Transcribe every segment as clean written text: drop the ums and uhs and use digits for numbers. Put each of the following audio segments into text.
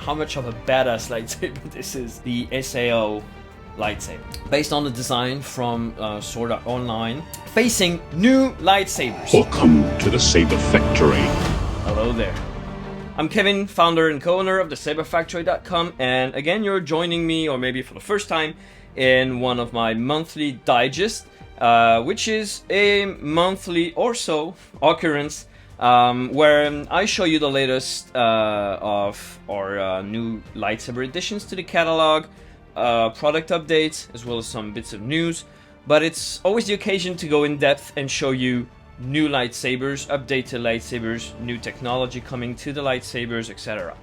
how much of a badass lightsaber this is. The SAO lightsaber, based on the design from Sword Art Online, facing new lightsabers. Welcome to the Saber Factory. Hello there. I'm Kevin, founder and co-owner of the SaberFactory.com, and again you're joining me, or maybe for the first time, in one of my monthly digests, which is a monthly or so occurrence where I show you the latest of our new lightsaber additions to the catalog, product updates, as well as some bits of news. But it's always the occasion to go in depth and show you new lightsabers, updated lightsabers, new technology coming to the lightsabers, etc.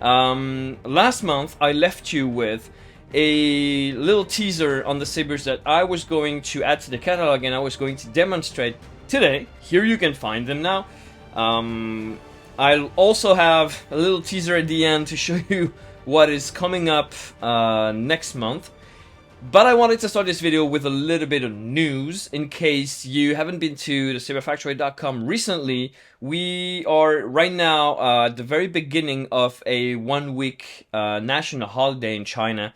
Last month I left you with a little teaser on the sabers that I was going to add to the catalog and I was going to demonstrate today. Here you can find them now. I'll also have a little teaser at the end to show you what is coming up next month. But I wanted to start this video with a little bit of news in case you haven't been to the SaberFactory.com recently. We are right now at the very beginning of a 1 week national holiday in China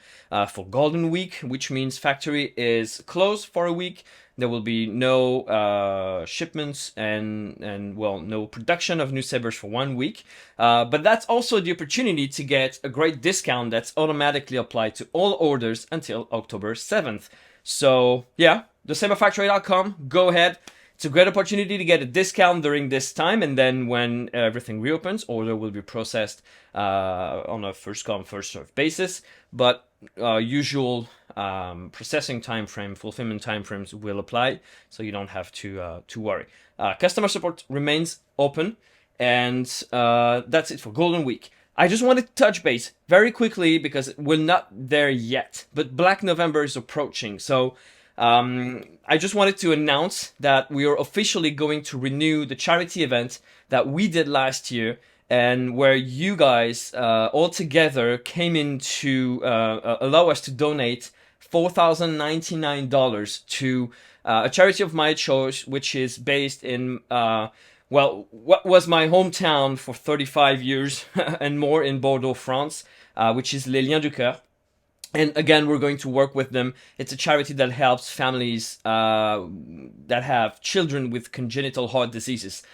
for Golden Week, which means factory is closed for a week. There will be no shipments and well, no production of new sabers for 1 week. But that's also the opportunity to get a great discount that's automatically applied to all orders until October 7th. So yeah, the SaberFactory.com, go ahead. It's a great opportunity to get a discount during this time, and then when everything reopens, order will be processed on a first come, first served basis. But usual processing time frame, fulfillment time frames will apply, so you don't have to worry. Customer support remains open, and that's it for Golden Week. I just wanted to touch base very quickly because we're not there yet, but Black November is approaching, so I just wanted to announce that we are officially going to renew the charity event that we did last year, and where you guys all together came in to allow us to donate $4,099 to a charity of my choice, which is based in, well, what was my hometown for 35 years and more in Bordeaux, France, which is Les Liens du Cœur. And again, we're going to work with them. It's a charity that helps families that have children with congenital heart diseases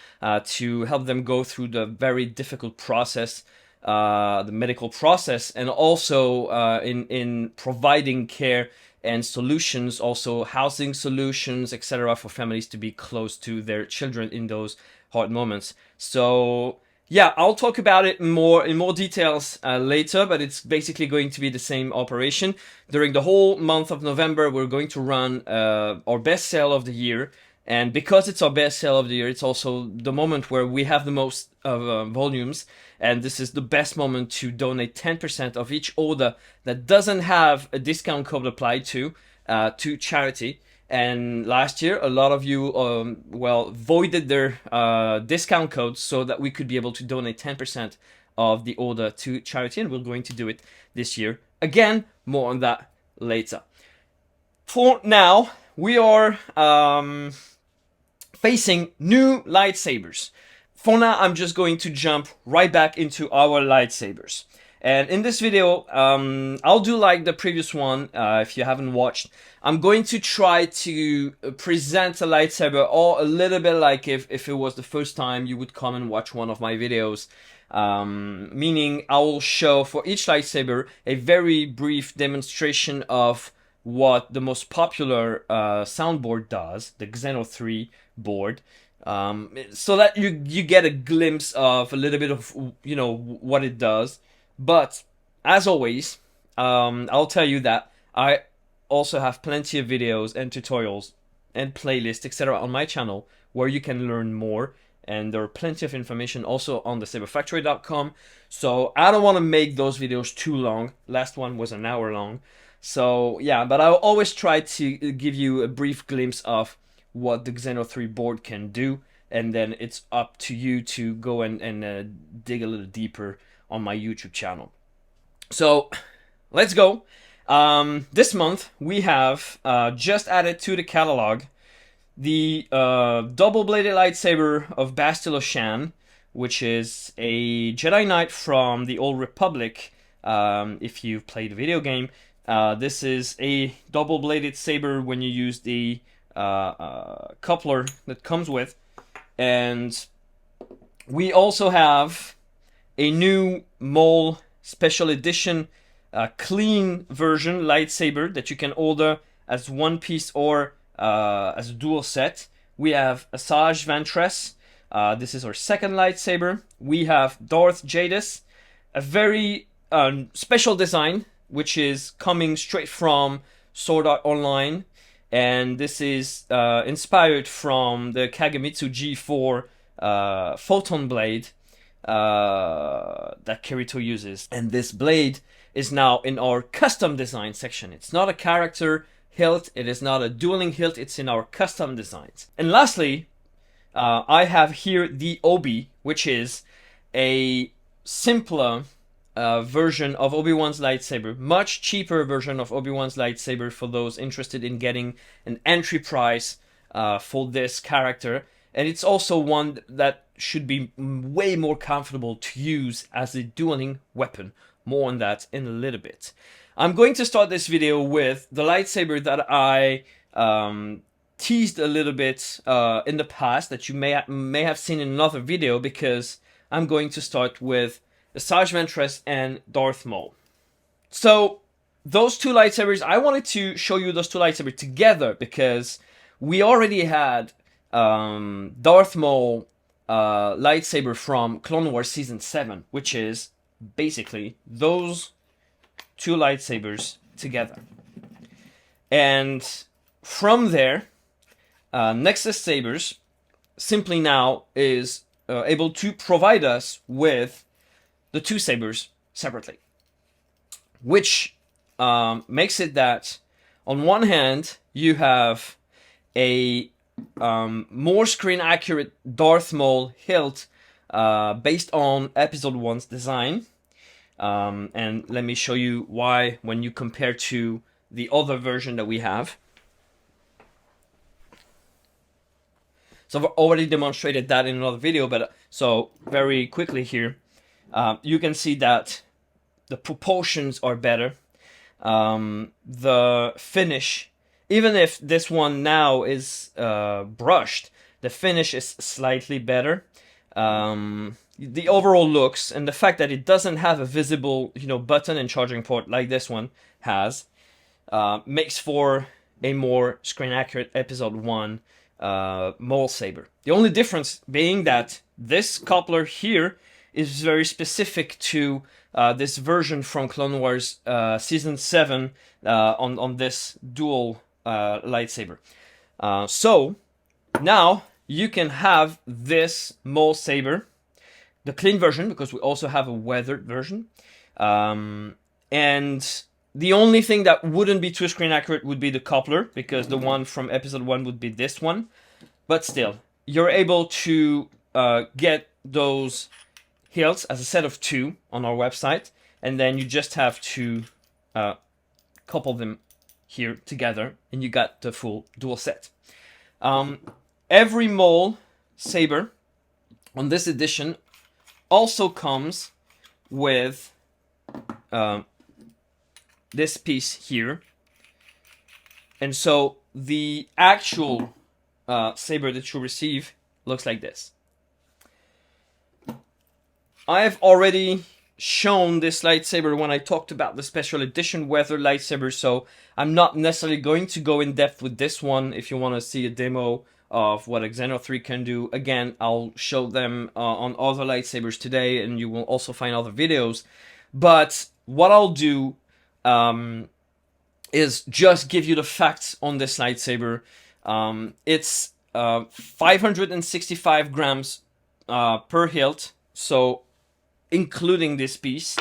to help them go through the very difficult process, the medical process, and also in providing care and solutions, also housing solutions, etc., for families to be close to their children in those hard moments. So yeah, I'll talk about it in more details later, but it's basically going to be the same operation. During the whole month of November, we're going to run our best sale of the year. And because it's our best sale of the year, it's also the moment where we have the most volumes. And this is the best moment to donate 10% of each order that doesn't have a discount code applied to charity. And last year, a lot of you, well, voided their discount codes so that we could be able to donate 10% of the order to charity, and we're going to do it this year. Again, more on that later. For now, we are facing new lightsabers. For now, I'm just going to jump right back into our lightsabers. And in this video, I'll do like the previous one, if you haven't watched. I'm going to try to present a lightsaber, or a little bit like if it was the first time you would come and watch one of my videos. Meaning I will show for each lightsaber a very brief demonstration of what the most popular soundboard does, the Xeno 3 board. So that you get a glimpse of a little bit of, you know, what it does. But as always, I'll tell you that I also have plenty of videos and tutorials and playlists, etc. on my channel where you can learn more, and there are plenty of information also on the SaberFactory.com. So I don't want to make those videos too long. Last one was an hour long. So yeah, but I'll always try to give you a brief glimpse of what the Xeno 3 board can do, and then it's up to you to go and dig a little deeper on my YouTube channel. So let's go. This month we have just added to the catalog the double-bladed lightsaber of Bastila Shan, which is a Jedi Knight from the Old Republic if you've played the video game. This is a double-bladed saber when you use the coupler that comes with. And we also have a new Maul special edition clean version lightsaber that you can order as one piece or as a dual set. We have Asajj Ventress. This is our second lightsaber. We have Darth Jadus, a very special design, which is coming straight from Sword Art Online. And this is inspired from the Kagemitsu G4 photon blade that Kirito uses. And this blade is now in our custom design section. It's not a character hilt, it is not a dueling hilt, it's in our custom designs. And lastly, I have here the Obi, which is a simpler version of Obi-Wan's lightsaber, much cheaper version of Obi-Wan's lightsaber for those interested in getting an entry price for this character. And it's also one that should be way more comfortable to use as a dueling weapon. More on that in a little bit. I'm going to start this video with the lightsaber that I teased a little bit in the past, that you may have seen in another video, because I'm going to start with Asajj Ventress and Darth Maul. So those two lightsabers, I wanted to show you those two lightsabers together because we already had Darth Maul lightsaber from Clone Wars Season 7, which is basically those two lightsabers together. And from there, Nexus Sabers simply now is able to provide us with the two sabers separately, which makes it that on one hand you have a more screen accurate Darth Maul hilt based on Episode 1's design, and let me show you why when you compare to the other version that we have. So I've already demonstrated that in another video, but so very quickly here, you can see that the proportions are better. The finish, even if this one now is brushed, the finish is slightly better. The overall looks and the fact that it doesn't have a visible, button and charging port like this one has, makes for a more screen accurate Episode 1 Maul saber. The only difference being that this coupler here is very specific to this version from Clone Wars Season 7 on this dual lightsaber. So now you can have this Maul saber, the clean version, because we also have a weathered version. And the only thing that wouldn't be too screen accurate would be the coupler, because the one from Episode 1 would be this one. But still, you're able to get those hilts as a set of 2 on our website, and then you just have to couple them here together, and you got the full dual set. Every Maul saber on this edition also comes with this piece here, and so the actual saber that you receive looks like this. I've already shown this lightsaber when I talked about the special edition weather lightsaber, so I'm not necessarily going to go in depth with this one. If you want to see a demo of what a Xeno 3 can do, again, I'll show them on other lightsabers today, and you will also find other videos. But what I'll do is just give you the facts on this lightsaber. It's 565 grams per hilt, so including this piece.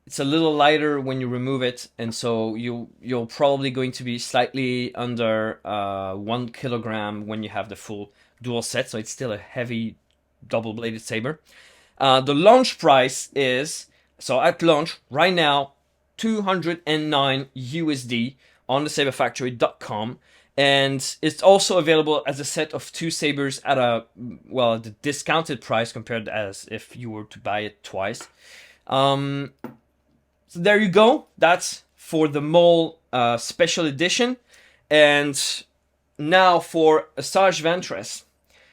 It's a little lighter when you remove it, and so you're probably going to be slightly under 1 kilogram when you have the full dual set, so it's still a heavy double-bladed saber. The launch price is, so at launch, right now, $209 USD on the SaberFactory.com, and it's also available as a set of 2 sabers at the discounted price compared as if you were to buy it twice. So there you go. That's for the Maul special edition. And now for Asajj Ventress.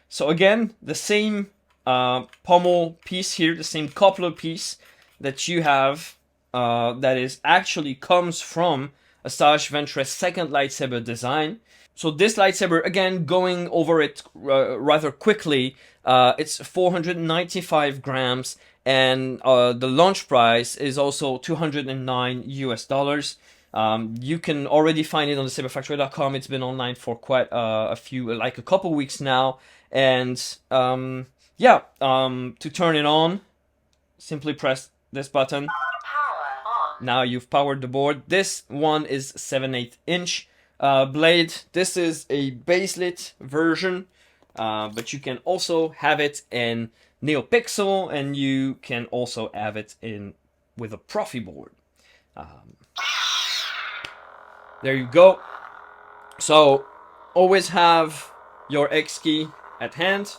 So again, the same pommel piece here, the same coupler piece that you have that is actually comes from Asajj Ventress' second lightsaber design. So this lightsaber, again, going over it rather quickly, it's 495 grams, and the launch price is also $209 US. You can already find it on the SaberFactory.com. It's been online for quite a couple weeks now. And to turn it on, simply press this button. Now you've powered the board. This one is 7/8 inch blade. This is a baselit version, but you can also have it in NeoPixel, and you can also have it in with a Profi board. There you go. So always have your X key at hand.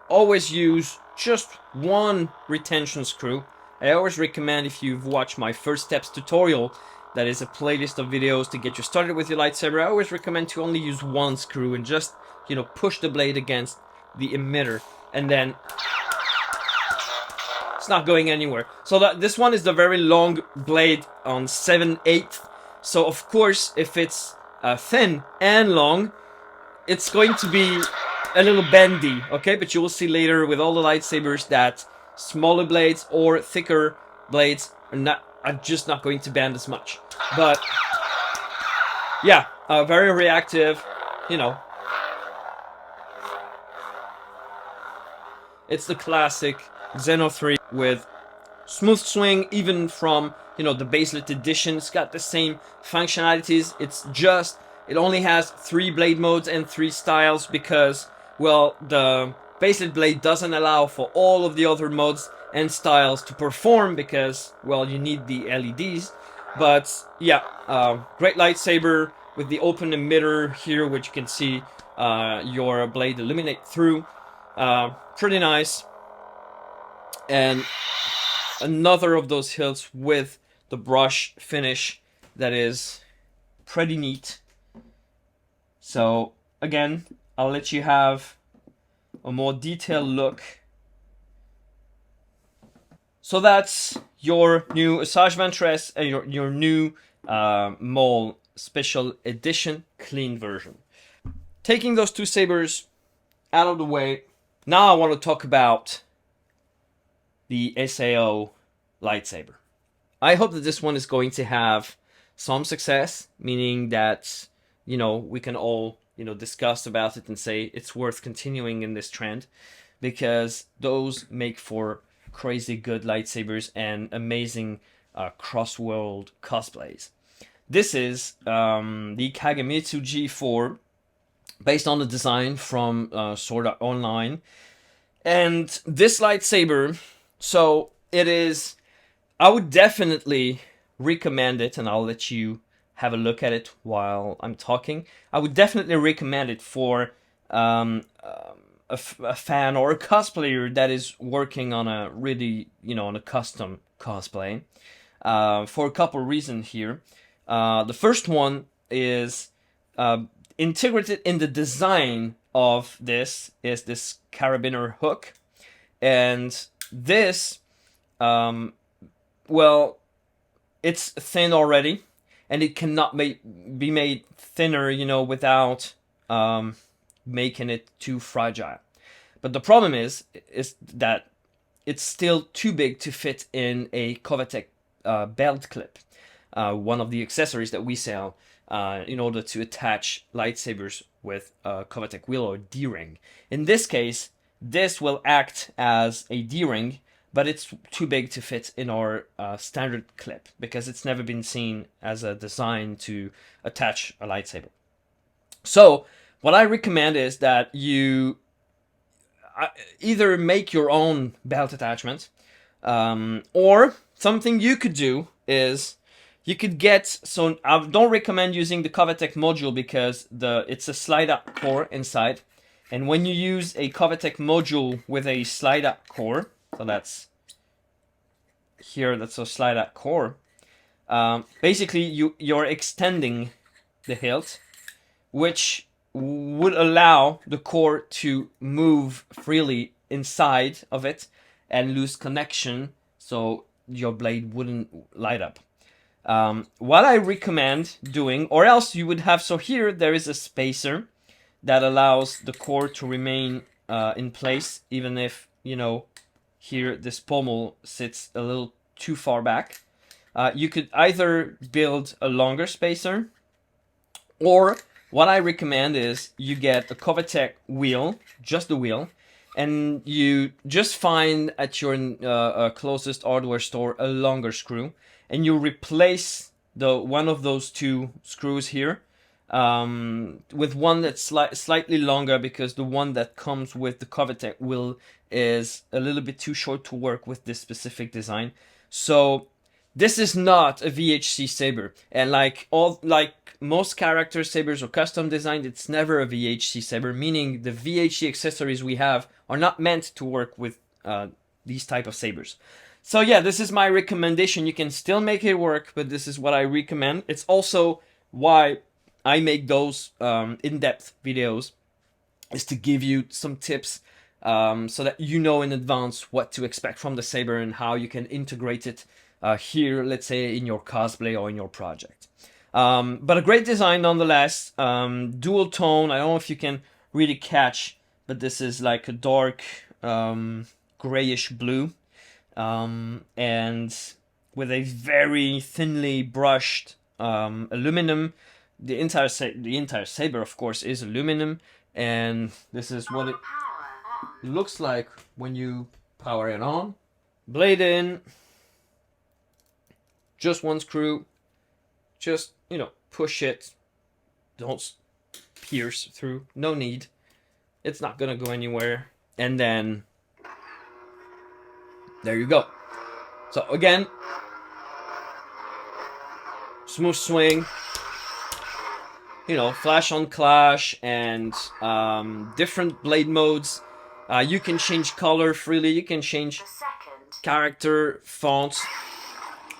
Always use just one retention screw. I always recommend, if you've watched my first steps tutorial, that is a playlist of videos to get you started with your lightsaber, I always recommend to only use one screw and just, push the blade against the emitter, and then it's not going anywhere. So this one is the very long blade on 7/8. So of course, if it's thin and long, it's going to be a little bendy, okay? But you will see later with all the lightsabers that smaller blades or thicker blades are just not going to bend as much. But yeah, very reactive, It's the classic Xeno 3 with smooth swing, even from, the baselit edition. It's got the same functionalities. It only has 3 blade modes and 3 styles because, well, the baselit blade doesn't allow for all of the other modes and styles to perform because, well, you need the LEDs. But yeah, great lightsaber with the open emitter here, which you can see your blade illuminate through. Pretty nice. And another of those hilts with the brush finish that is pretty neat. So again, I'll let you have a more detailed look. So that's your new Asajj Ventress and your new Maul special edition clean version. Taking those two sabers out of the way, now I want to talk about the SAO lightsaber. I hope that this one is going to have some success, meaning that, we can all, discuss about it and say it's worth continuing in this trend, because those make for crazy good lightsabers and amazing cross-world cosplays. This is the Kagemitsu G4, based on the design from Sword Art Online. And this lightsaber, so it is, I would definitely recommend it, and I'll let you have a look at it while I'm talking. I would definitely recommend it for a fan or a cosplayer that is working on a really, on a custom cosplay, for a couple of reasons here. The first one is integrated in the design of this is this carabiner hook, and this, well, it's thin already, and it cannot be made thinner, without making it too fragile. But the problem is that it's still too big to fit in a Covetech belt clip, one of the accessories that we sell in order to attach lightsabers with a Covetech wheel or D-ring. In this case, this will act as a D-ring, but it's too big to fit in our standard clip because it's never been seen as a design to attach a lightsaber. So what I recommend is that you either make your own belt attachment, or something you could do is you could get, so I don't recommend using the Covetech module because it's a slide-out core inside, and when you use a Covetech module with a slide-out core, so that's here, that's a slide-out core, Basically, you're extending the hilt, which would allow the core to move freely inside of it and lose connection, so your blade wouldn't light up. What I recommend doing, or else you would have, so here there is a spacer that allows the core to remain in place, even if, you know, here this pommel sits a little too far back. You could either build a longer spacer, or what I recommend is you get a Covetech wheel, just the wheel, and you just find at your closest hardware store a longer screw, and you replace the one of those two screws here with one that's slightly longer, because the one that comes with the Covetech wheel is a little bit too short to work with this specific design. So this is not a VHC saber, and like most character sabers or custom designed, it's never a VHC saber, meaning the VHC accessories we have are not meant to work with these type of sabers. So yeah, this is my recommendation. You can still make it work, but this is what I recommend. It's also why I make those in-depth videos, is to give you some tips so that you know in advance what to expect from the saber and how you can integrate it here, let's say in your cosplay or in your project. But a great design nonetheless. Dual tone, I don't know if you can really catch, but this is like a dark grayish blue, and with a very thinly brushed aluminum. The entire saber, of course, is aluminum, and this is what it looks like when you power it on. Blade in, just one screw, just, you know, push it, don't pierce through, no need, it's not gonna go anywhere, and then there you go. So again, smooth swing, you know, flash on clash, and different blade modes. You can change color freely, you can change character fonts.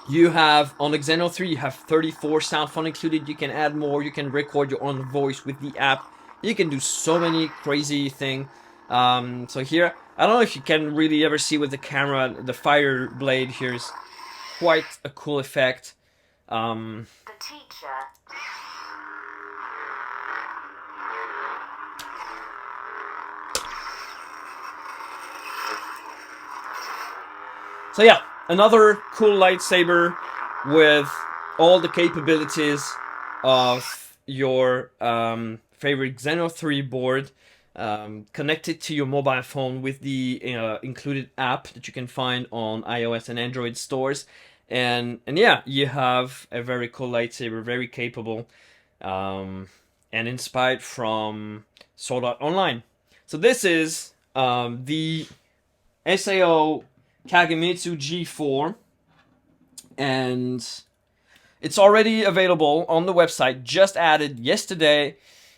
You have, on Xeno 3, you have 34 sound font included. You can add more, you can record your own voice with the app. You can do so many crazy things. So here, I don't know if you can really ever see with the camera, the fire blade here is quite a cool effect. The teacher. So yeah, another cool lightsaber with all the capabilities of your favorite Xeno 3 board, connected to your mobile phone with the included app that you can find on iOS and Android stores. And yeah, you have a very cool lightsaber, very capable, and inspired from Sword Art Online. So this is the SAO Kagemitsu G4, and it's already available on the website, just added yesterday.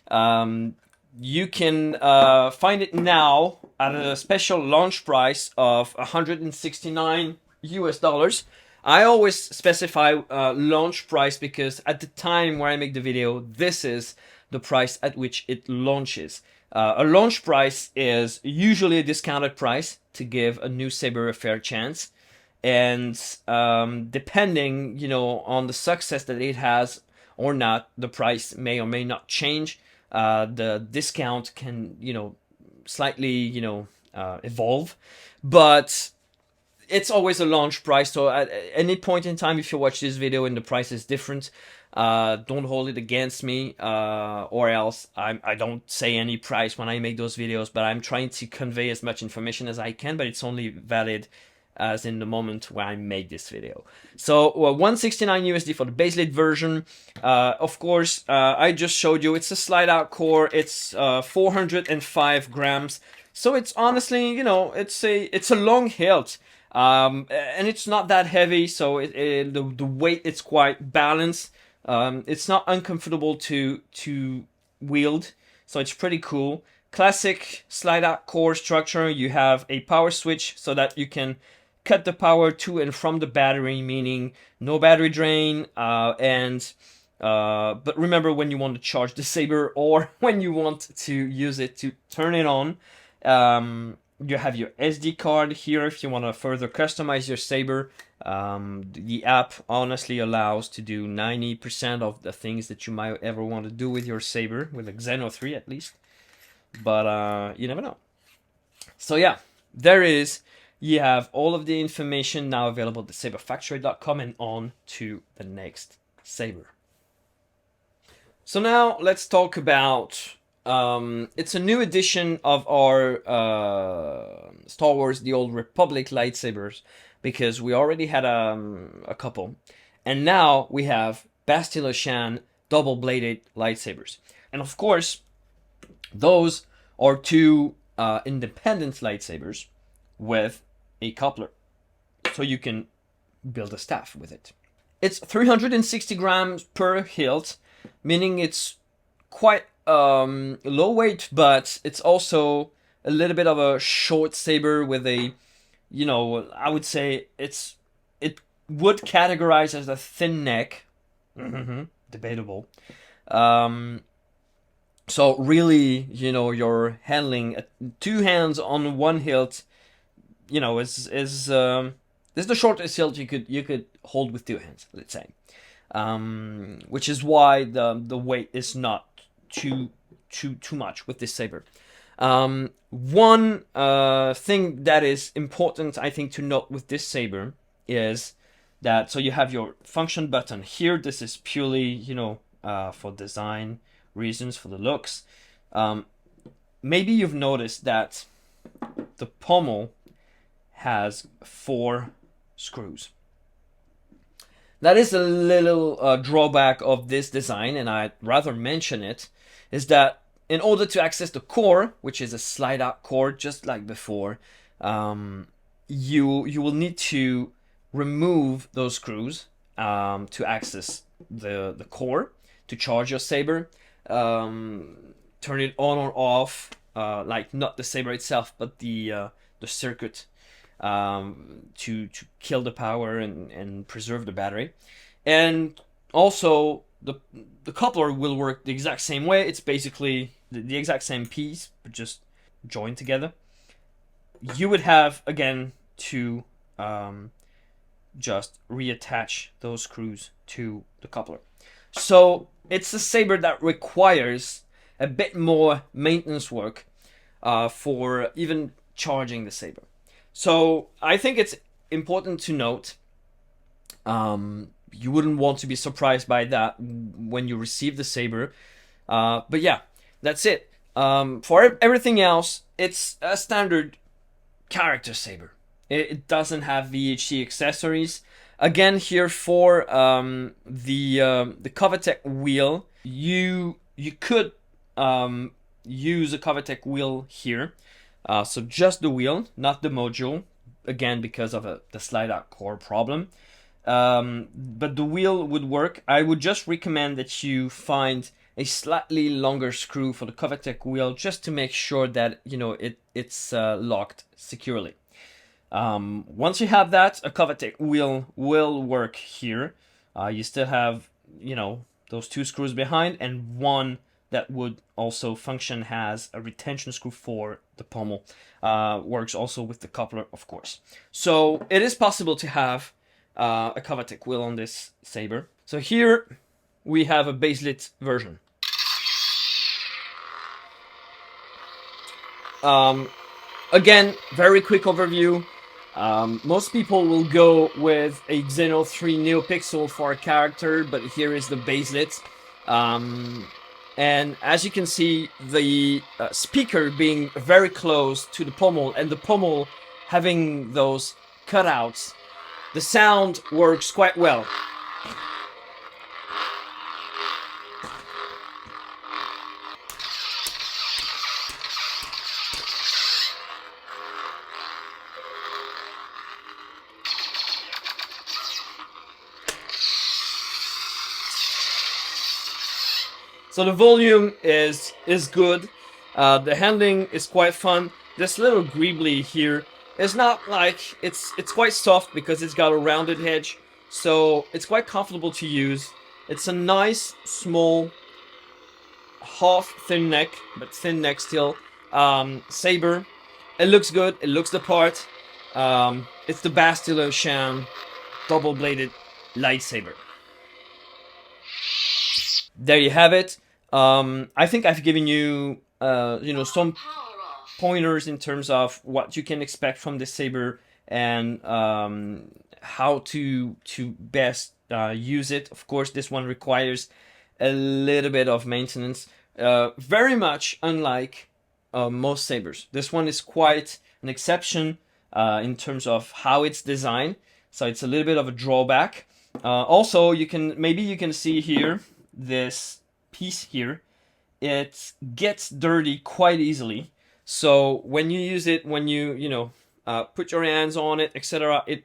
You can find it now at a special launch price of $169 US. I always specify launch price because at the time where I make the video, this is the price at which it launches. A launch price is usually a discounted price to give a new saber a fair chance, and depending, you know, on the success that it has or not, the price may or may not change. The discount can, you know, slightly, you know, evolve, but it's always a launch price. So at any point in time, if you watch this video and the price is different, don't hold it against me, or else I don't say any price when I make those videos, but I'm trying to convey as much information as I can, but it's only valid as in the moment where I make this video. So $169 USD for the baselit version. Of course, I just showed you it's a slide out core. It's 405 grams. So it's honestly, you know, it's a long hilt. And it's not that heavy, so the weight is quite balanced. It's not uncomfortable to wield, so it's pretty cool. Classic slide out core structure. You have a power switch so that you can cut the power to and from the battery, meaning no battery drain, but remember, when you want to charge the saber or when you want to use it to turn it on, you have your SD card here if you want to further customize your saber. The app honestly allows to do 90% of the things that you might ever want to do with your saber, with a Xeno 3 at least. But you never know. So yeah, there is. You have all of the information now available at SaberFactory.com, and on to the next saber. So now let's talk about, it's a new edition of our Star Wars The Old Republic lightsabers, because we already had a couple, and now we have Bastila Shan double-bladed lightsabers. And of course, those are two independent lightsabers with a coupler, so you can build a staff with it. It's 360 grams per hilt, meaning it's quite low weight, but it's also a little bit of a short saber with a, you know, I would say it would categorize as a thin neck. Debatable. So really, you know, you're handling two hands on one hilt, you know, is the shortest hilt you could hold with two hands, let's say. Which is why the weight is not too much with this saber. One thing that is important, I think, to note with this saber is that, so you have your function button here. This is purely, you know, for design reasons, for the looks. Maybe you've noticed that the pommel has 4 screws. That is a little drawback of this design, and I'd rather mention it, is that in order to access the core, which is a slide-out core just like before, you will need to remove those screws to access the core, to charge your saber, turn it on or off, like not the saber itself, but the circuit, to kill the power and preserve the battery. And also the coupler will work the exact same way. It's basically the exact same piece, but just joined together. You would have, again, to just reattach those screws to the coupler. So it's a saber that requires a bit more maintenance work for even charging the saber. So I think it's important to note, you wouldn't want to be surprised by that when you receive the saber. But yeah, that's it. For everything else, it's a standard character saber. It doesn't have VHC accessories. Again, here for the Covetech wheel, you could use a Covetech wheel here. So just the wheel, not the module, again because of the slide-out core problem. But the wheel would work. I would just recommend that you find a slightly longer screw for the Covetech wheel, just to make sure that, you know, it's locked securely. Once you have that, a Covetech wheel will work here. You still have, you know, those 2 screws behind, and one that would also function as a retention screw for the pommel. Works also with the coupler, of course. So it is possible to have a Covetech wheel on this saber. So here we have a baselit version. Again, very quick overview. Most people will go with a Xeno 3 NeoPixel for a character, but here is the baselit. And as you can see, the speaker being very close to the pommel, and the pommel having those cutouts, the sound works quite well. So the volume is good. The handling is quite fun. This little greebly here It's not like it's quite soft because it's got a rounded edge, so it's quite comfortable to use. It's a nice small half thin neck, but thin neck still. Saber. It looks good. It looks the part. It's the Bastila Shan double-bladed lightsaber. There you have it. I think I've given you, some Power off. pointers in terms of what you can expect from this saber and how to best use it. Of course, this one requires a little bit of maintenance, very much unlike most sabers. This one is quite an exception in terms of how it's designed, so it's a little bit of a drawback. Also, you can see here this piece here. It gets dirty quite easily. So when you use it, when you put your hands on it, etc., it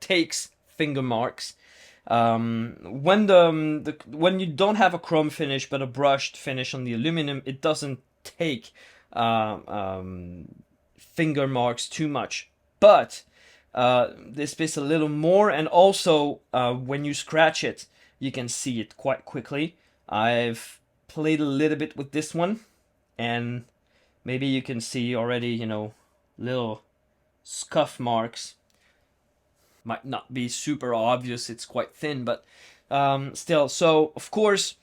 takes finger marks. When when you don't have a chrome finish but a brushed finish on the aluminum, it doesn't take finger marks too much. But this piece a little more, and also when you scratch it, you can see it quite quickly. I've played a little bit with this one, and maybe you can see already, little scuff marks. Might not be super obvious, it's quite thin, but still. So, of course,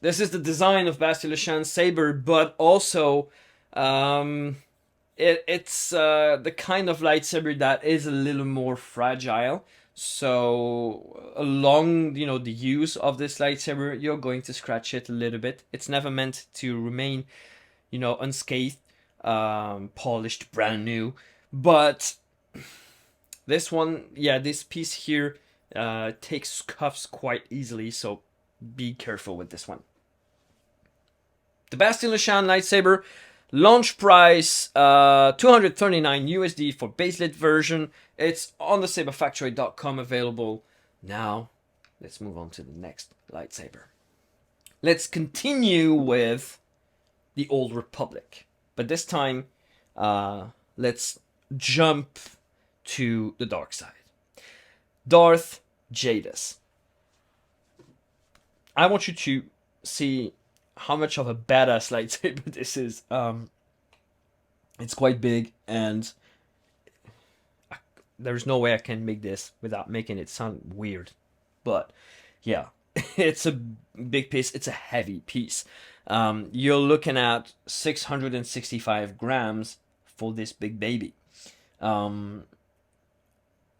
this is the design of Bastila Shan's saber, but also it's the kind of lightsaber that is a little more fragile. So along the use of this lightsaber, you're going to scratch it a little bit. It's never meant to remain unscathed, polished, brand new. But this one, this piece here takes scuffs quite easily, so be careful with this one. The Bastila Shan lightsaber, launch price $239 USD for baselit version. It's on the SaberFactory.com available. Now, let's move on to the next lightsaber. Let's continue with the Old Republic. But this time, let's jump to the dark side. Darth Jadus. I want you to see how much of a badass lightsaber this is. It's quite big, and there's no way I can make this without making it sound weird. But yeah, it's a big piece. It's a heavy piece. You're looking at 665 grams for this big baby.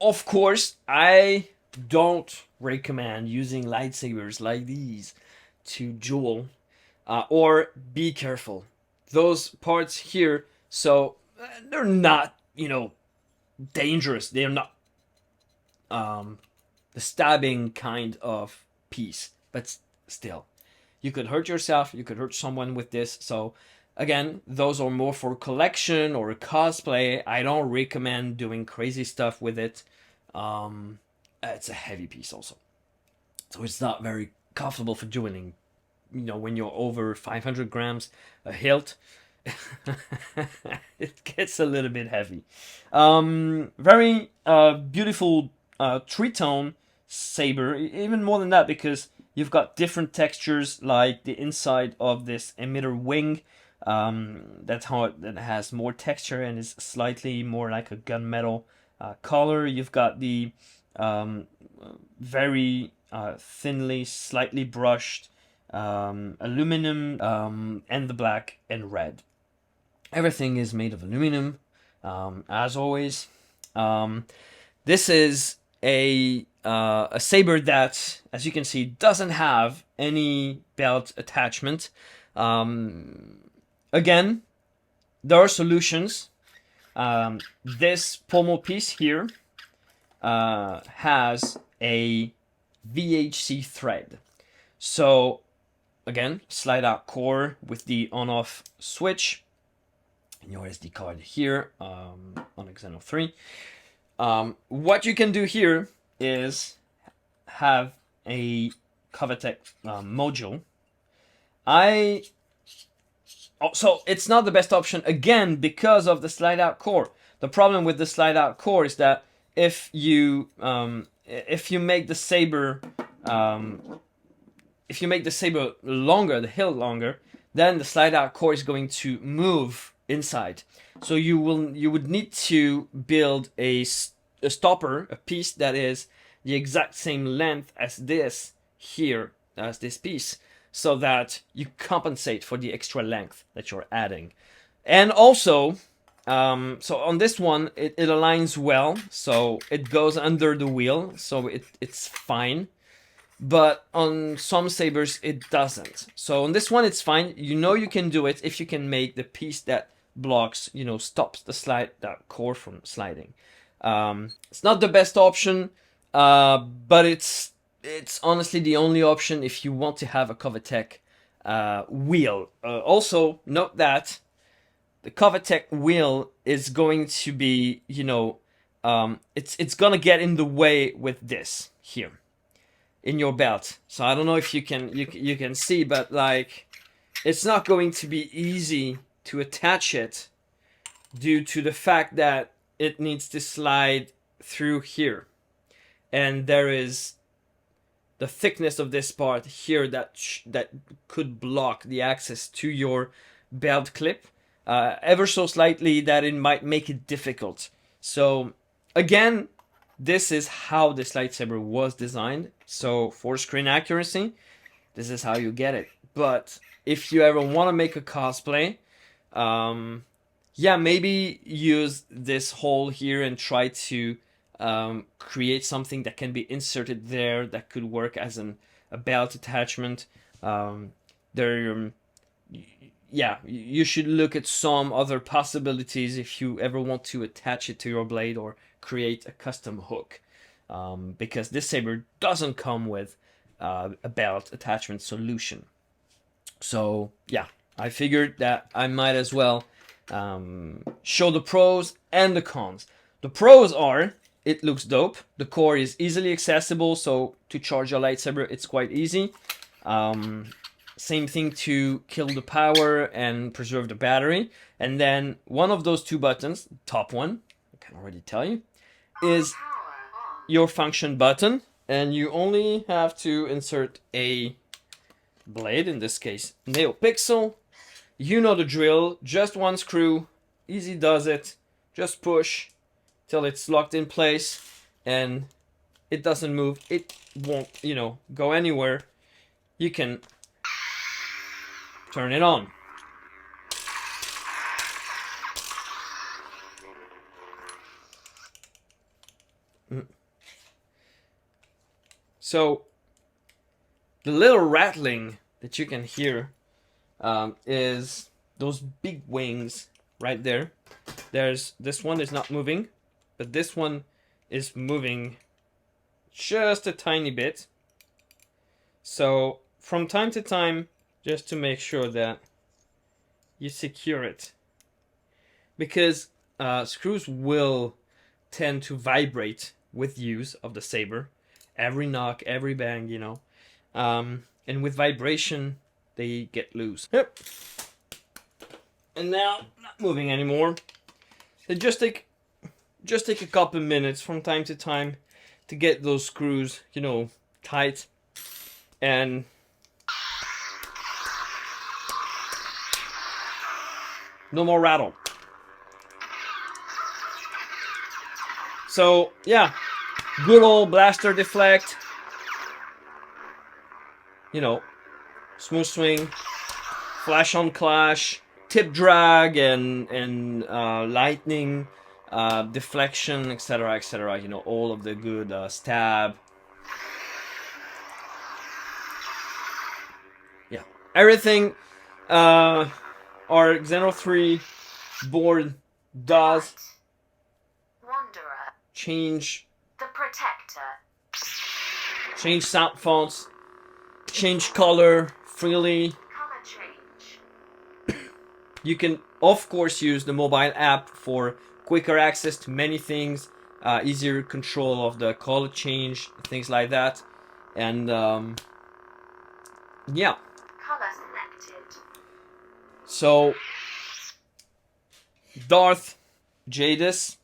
Of course, I don't recommend using lightsabers like these to duel, or be careful. Those parts here, so they're not, dangerous. They're not the stabbing kind of piece, but still, you could hurt yourself, you could hurt someone with this. So again, those are more for collection or cosplay. I don't recommend doing crazy stuff with it. It's a heavy piece also, so it's not very comfortable for dueling. When you're over 500 grams a hilt, it gets a little bit heavy. Very beautiful three-tone saber, even more than that, because you've got different textures, like the inside of this emitter wing. That has more texture and is slightly more like a gunmetal color. You've got the very thinly, slightly brushed aluminum, and the black and red. Everything is made of aluminum, as always. This is a saber that, as you can see, doesn't have any belt attachment. Again, there are solutions. This pommel piece here has a VHC thread. So again, slide out core with the on-off switch and your SD card here on Xeno 3. What you can do here is have a Covetech module. So it's not the best option, again, because of the slide out core. The problem with the slide out core is that if you make the saber longer, the hilt longer, then the slide out core is going to move inside. So you would need to build a stopper, a piece that is the exact same length as this here, as this piece, so that you compensate for the extra length that you're adding. And also, so on this one, it aligns well, so it goes under the wheel, so it's fine. But on some sabers, it doesn't. So on this one, it's fine. You know you can do it if you can make the piece that blocks, stops that core from sliding. It's not the best option, but it's honestly the only option if you want to have a Covetech wheel. Also, note that the Covetech wheel is going to be, it's gonna get in the way with this here in your belt. So I don't know if you can see, but like, it's not going to be easy to attach it due to the fact that it needs to slide through here, and there is the thickness of this part here that could block the access to your belt clip ever so slightly, that it might make it difficult. So again, this is how this lightsaber was designed. So for screen accuracy, this is how you get it. But if you ever want to make a cosplay, yeah, maybe use this hole here and try to create something that can be inserted there that could work as a belt attachment. Yeah, you should look at some other possibilities if you ever want to attach it to your blade or create a custom hook, because this saber doesn't come with a belt attachment solution. So yeah, I figured that I might as well show the pros and the cons. The pros are, it looks dope. The core is easily accessible, so to charge a lightsaber, it's quite easy. Same thing to kill the power and preserve the battery. And then one of those two buttons, top one, I can already tell you, is your function button. And you only have to insert a blade, in this case, NeoPixel. You know the drill, just one screw, easy does it. Just push till it's locked in place and it doesn't move. It won't, go anywhere. You can turn it on. So the little rattling that you can hear is those big wings right there. This one is not moving, but this one is moving just a tiny bit. So from time to time, just to make sure that you secure it, because screws will tend to vibrate with use of the saber. Every knock, every bang, and with vibration, they get loose. Yep. And now, not moving anymore. So just take a couple minutes from time to time to get those screws, tight, and no more rattle. So yeah, good old blaster deflect. Smooth swing, flash on clash, tip drag, and lightning, deflection, etc., etc. All of the good stab. Yeah, everything our Xeno 3 board does. Wanderer. Change The Protector. Change sound fonts. Change color freely. Color change. You can, of course, use the mobile app for quicker access to many things, easier control of the color change, things like that. And yeah. Color selected. So Darth, Jadus,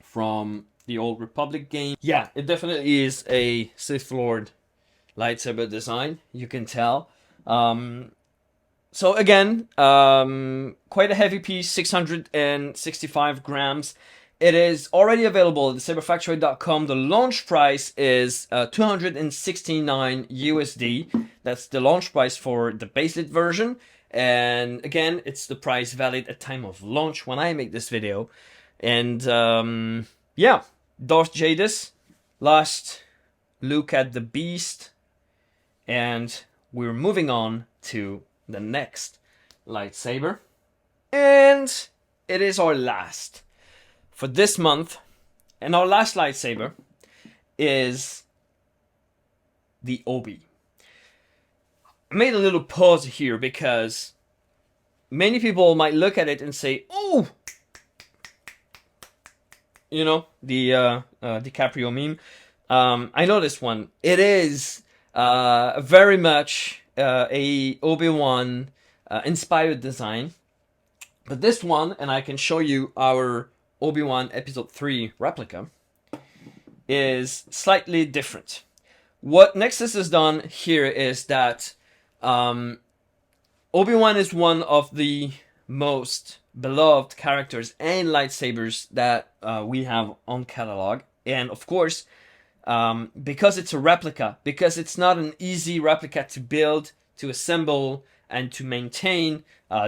from the Old Republic game. Yeah, it definitely is a Sith Lord lightsaber design, you can tell. So again, quite a heavy piece, 665 grams. It is already available at SaberFactory.com. The launch price is 269 USD. That's the launch price for the baselit version. And again, it's the price valid at time of launch when I make this video. And yeah, Darth Jadus, last look at the beast. And we're moving on to the next lightsaber. And it is our last for this month. And our last lightsaber is the Obi. I made a little pause here because many people might look at it and say, oh, you know, the DiCaprio meme. I know this one. It is very much a Obi-Wan inspired design. But this one, and I can show you our Obi-Wan Episode 3 replica, is slightly different. What Nexus has done here is that Obi-Wan is one of the most beloved characters and lightsabers that we have on catalog. And of course, because it's a replica, because it's not an easy replica to build, to assemble, and to maintain,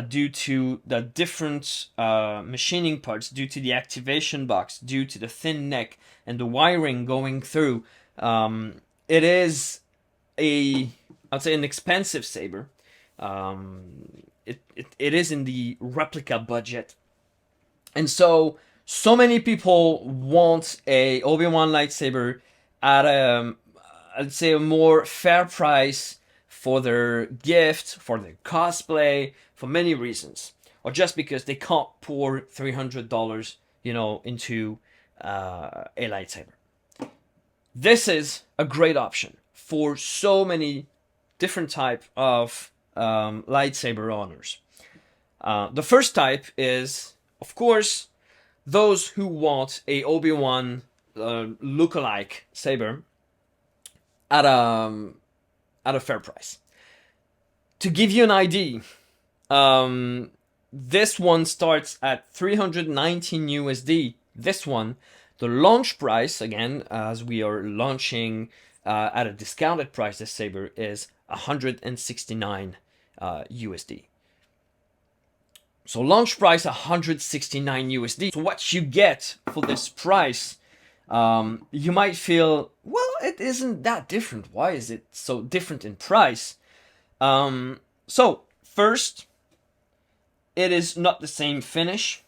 due to the different machining parts, due to the activation box, due to the thin neck and the wiring going through, it is I'd say an expensive saber. It is in the replica budget, and so many people want a Obi-Wan lightsaber at I'd say a more fair price for their gift, for their cosplay, for many reasons, or just because they can't pour $300, you know, into a lightsaber. This is a great option for so many different type of lightsaber owners. The first type is, of course, those who want a Obi-Wan look-alike saber at a fair price. To give you an idea, this one starts at 319 USD. This one, the launch price, again, as we are launching at a discounted price, this saber is 169 USD. So launch price 169 USD. So what you get for this price, you might feel, well, it isn't that different. Why is it so different in price? So first, it is not the same finish.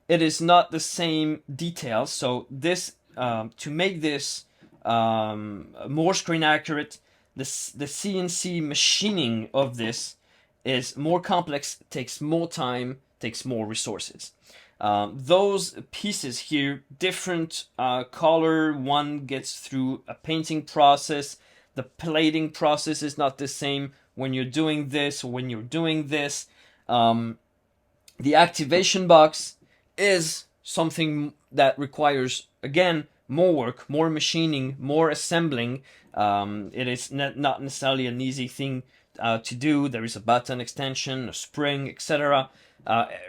It is not the same details. So this, to make this more screen accurate, the CNC machining of this is more complex, takes more time, takes more resources. Those pieces here, different color, one gets through a painting process. The plating process is not the same when you're doing this or when you're doing this. The activation box is something that requires, again, more work, more machining, more assembling. It is not necessarily an easy thing to do. There is a button extension, a spring, etc.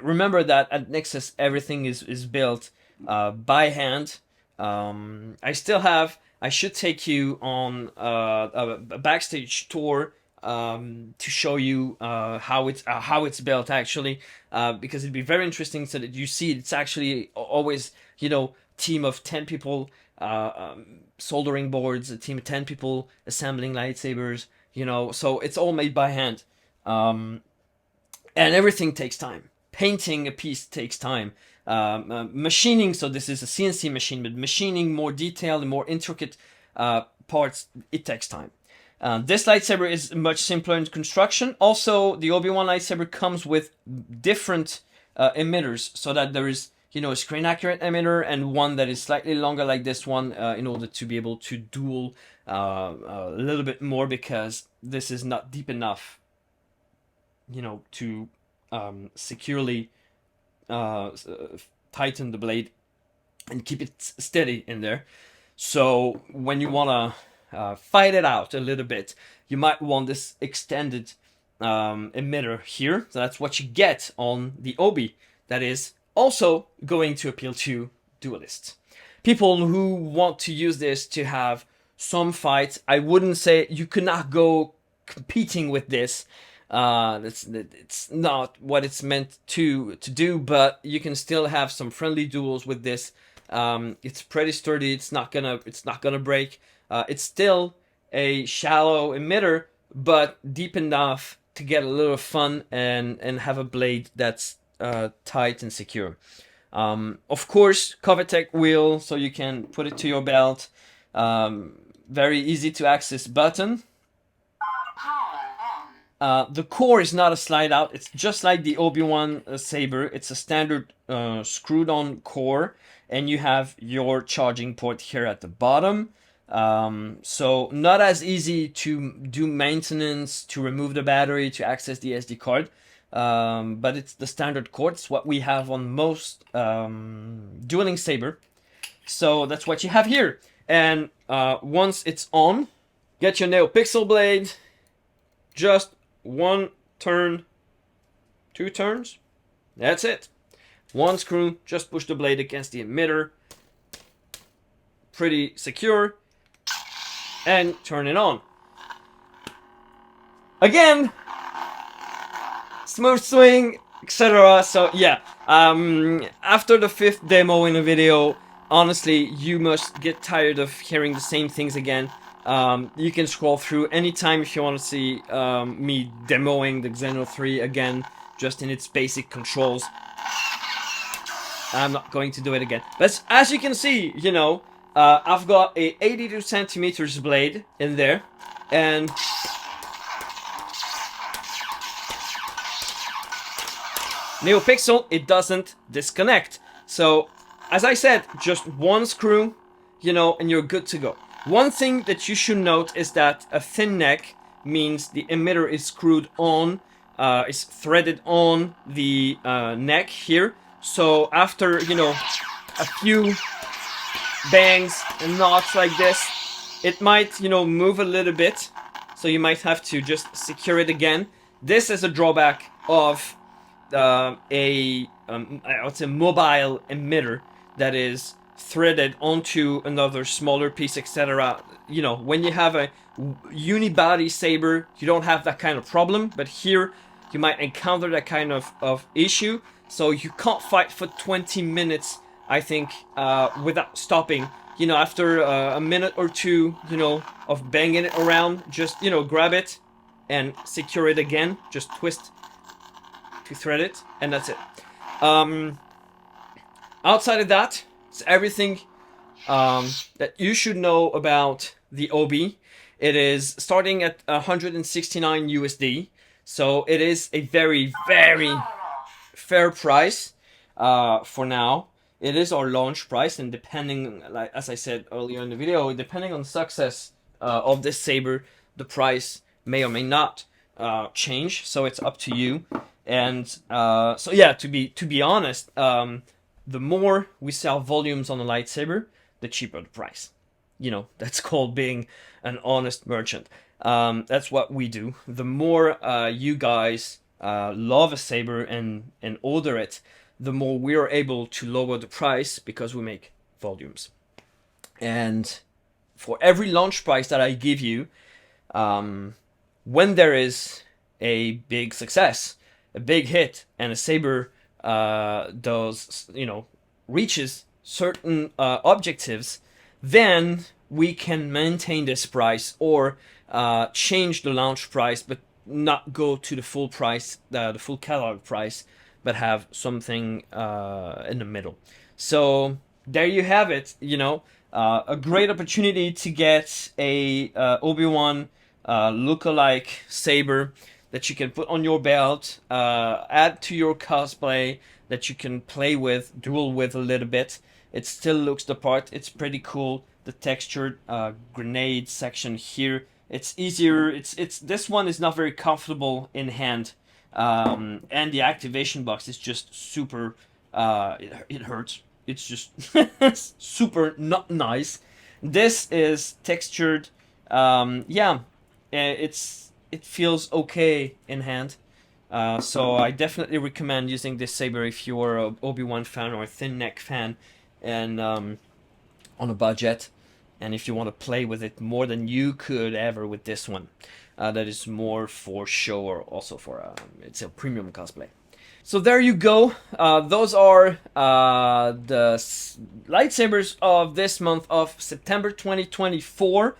Remember that at Nexus, everything is built by hand. I should take you on a backstage tour to show you how it's built actually, because it'd be very interesting so that you see it's actually always, you know, team of 10 people soldering boards, a team of 10 people assembling lightsabers, you know, so it's all made by hand. And everything takes time. Painting a piece takes time. Machining, so this is a CNC machine, but machining more detailed and more intricate parts, it takes time. This lightsaber is much simpler in construction. Also, the Obi-Wan lightsaber comes with different emitters, so that there is, you know, a screen accurate emitter and one that is slightly longer like this one, in order to be able to duel a little bit more, because this is not deep enough, you know, to securely tighten the blade. and keep it steady in there. So when you want to fight it out a little bit, you might want this extended emitter here. So that's what you get on the Obi. That is also going to appeal to duelists. People who want to use this to have some fights, I wouldn't say you could not go competing with this. It's not what it's meant to do, but you can still have some friendly duels with this. It's pretty sturdy. It's not gonna break. It's still a shallow emitter, but deep enough to get a little fun and have a blade that's tight and secure. Of course, Covetech wheel, so you can put it to your belt. Very easy to access button. The core is not a slide out. It's just like the Obi-Wan Saber. It's a standard screwed on core, and you have your charging port here at the bottom. So not as easy to do maintenance, to remove the battery, to access the SD card. But it's the standard core. It's what we have on most dueling Saber. So that's what you have here. And once it's on, get your NeoPixel blade. Just one turn, 2 turns. That's it. One screw, just push the blade against the emitter. Pretty secure. And turn it on. Again, smooth swing, etc. So yeah, after the 5th demo in a video, honestly, you must get tired of hearing the same things again. You can scroll through anytime if you want to see me demoing the Xeno 3 again, just in its basic controls. I'm not going to do it again. But as you can see, you know, I've got a 82 centimeters blade in there, and NeoPixel, it doesn't disconnect. So, as I said, just one screw, you know, and you're good to go. One thing that you should note is that a thin neck means the emitter is screwed on, is threaded on the neck here. So after, you know, a few bangs and knocks like this, it might, you know, move a little bit. So you might have to just secure it again. This is a drawback of I would say mobile emitter that is threaded onto another smaller piece, etc. You know, when you have a unibody saber, you don't have that kind of problem, but here you might encounter that kind of issue. So you can't fight for 20 minutes, I think, without stopping. You know, after a minute or two, you know, of banging it around, just, you know, grab it and secure it again. Just twist to thread it, and that's it. Outside of that, it's everything that you should know about the OB. It is starting at 169 USD, so it is a very, very fair price for now. It is our launch price, and depending, like as I said earlier in the video, depending on success of this saber, the price may or may not change. So it's up to you. And so yeah, to be honest, the more we sell volumes on a lightsaber, the cheaper the price. You know, that's called being an honest merchant. That's what we do. The more you guys love a saber and order it, the more we are able to lower the price because we make volumes. And for every launch price that I give you, when there is a big success, a big hit, and a saber does, you know, reaches certain objectives, then we can maintain this price or change the launch price, but not go to the full price, the full catalog price, but have something in the middle. So there you have it. You know, a great opportunity to get a Obi-Wan look-alike saber that you can put on your belt, add to your cosplay, that you can play with, duel with a little bit. It still looks the part. It's pretty cool. The textured grenade section here, it's easier. It's this one is not very comfortable in hand, and the activation box is just super. It hurts. it's just super not nice. This is textured. Yeah, it feels okay in hand. So I definitely recommend using this saber if you're a Obi-Wan fan or a thin neck fan, and on a budget, and if you want to play with it more than you could ever with this one. That is more for show, or also for it's a premium cosplay. So there you go. Those are the lightsabers of this month of September 2024.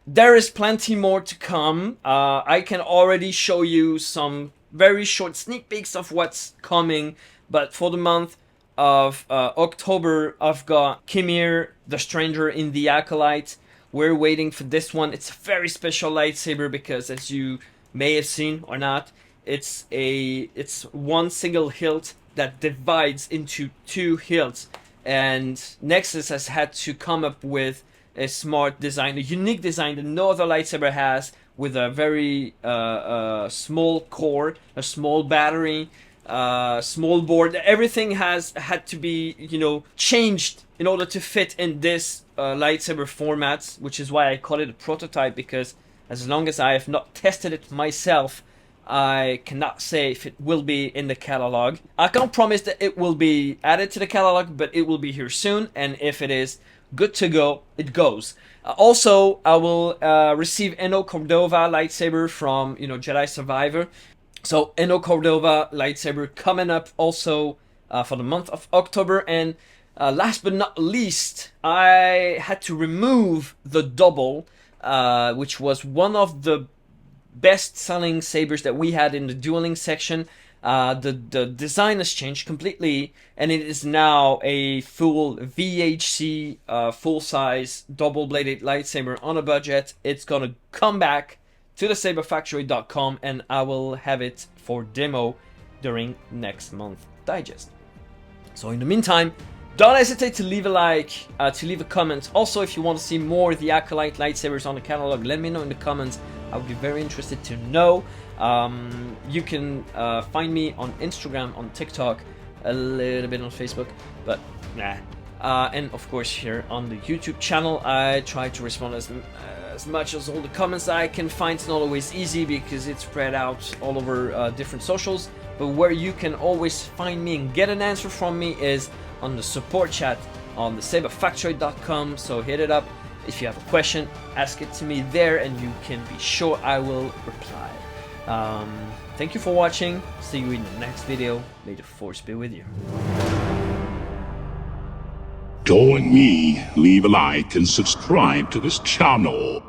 There is plenty more to come. I can already show you some very short sneak peeks of what's coming. But for the month of October, I've got Kimir, the Stranger in the Acolyte. We're waiting for this one. It's a very special lightsaber because, as you may have seen or not, it's one single hilt that divides into two hilts. And Nexus has had to come up with a smart design, a unique design that no other lightsaber has, with a very small core, a small battery, small board. Everything has had to be, changed in order to fit in this lightsaber format, which is why I call it a prototype, because as long as I have not tested it myself, I cannot say if it will be in the catalog. I can't promise that it will be added to the catalog, but it will be here soon, and if it is good to go, it goes. Also, I will receive Eno Cordova lightsaber from Jedi Survivor. So Eno Cordova lightsaber coming up also for the month of October. And last but not least, I had to remove the double, which was one of the best-selling sabers that we had in the dueling section. The design has changed completely, and it is now a full VHC, full-size, double-bladed lightsaber on a budget. It's gonna come back to the SaberFactory.com, and I will have it for demo during next month digest. So in the meantime, don't hesitate to leave a like, to leave a comment. Also, if you want to see more of the Acolyte lightsabers on the catalog, let me know in the comments. I would be very interested to know. You can find me on Instagram, on TikTok, a little bit on Facebook, but nah. And of course here on the YouTube channel, I try to respond as much as all the comments I can find. It's not always easy because it's spread out all over different socials, but where you can always find me and get an answer from me is on the support chat on the SaberFactory.com. So hit it up. If you have a question, ask it to me there, and you can be sure I will reply. Thank you for watching. See you in the next video. May the Force be with you. Join me, leave a like and subscribe to this channel.